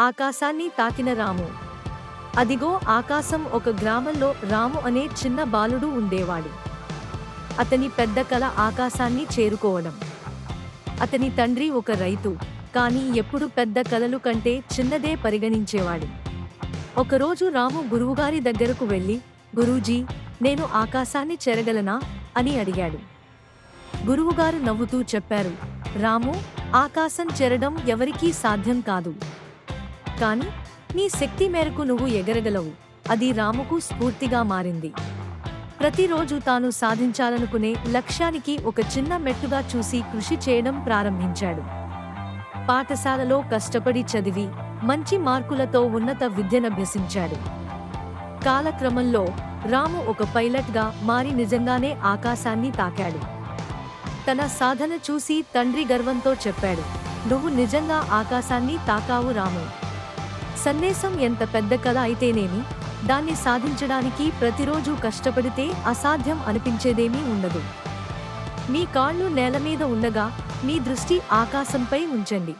ఆకాశాన్ని తాకిన రాము. అదిగో ఆకాశం. ఒక గ్రామంలో రాము అనే చిన్న బాలుడు ఉండేవాడు. అతని పెద్ద కల ఆకాశాన్ని చేరుకోవడం. అతని తండ్రి ఒక రైతు, కానీ ఎప్పుడు పెద్ద కలలు కంటే చిన్నదే పరిగణించేవాడు. ఒకరోజు రాము గురువుగారి దగ్గరకు వెళ్ళి, గురూజీ, నేను ఆకాశాన్ని చేరగలనా అని అడిగాడు. గురువుగారు నవ్వుతూ చెప్పారు, రాము, ఆకాశం చేరడం ఎవరికీ సాధ్యం కాదు. కాని నీ శక్తి మేరకు నువ్వు ఎగరగలవు. అది రాముకు స్ఫూర్తిగా మారింది. ప్రతిరోజు తాను సాధించాలనుకునే లక్ష్యానికి ఒక చిన్న మెట్టుగా చూసి కృషి చేయడం ప్రారంభించాడు. పాఠశాలలో కష్టపడి చదివి మంచి మార్కులతో ఉన్నత విద్యనభ్యసించాడు. కాలక్రమంలో రాము ఒక పైలట్గా మారి నిజంగానే ఆకాశాన్ని తాకాడు. తన సాధన చూసి తండ్రి గర్వంతో చెప్పాడు, నువ్వు నిజంగా ఆకాశాన్ని తాకావు రాము. సందేశం ఎంత పెద్ద కథ అయితేనేమి, దాన్ని సాధించడానికి ప్రతిరోజు కష్టపడితే అసాధ్యం అనిపించేదేమీ ఉండదు. మీ కాళ్ళు నేల మీద ఉండగా మీ దృష్టి ఆకాశంపై ఉంచండి.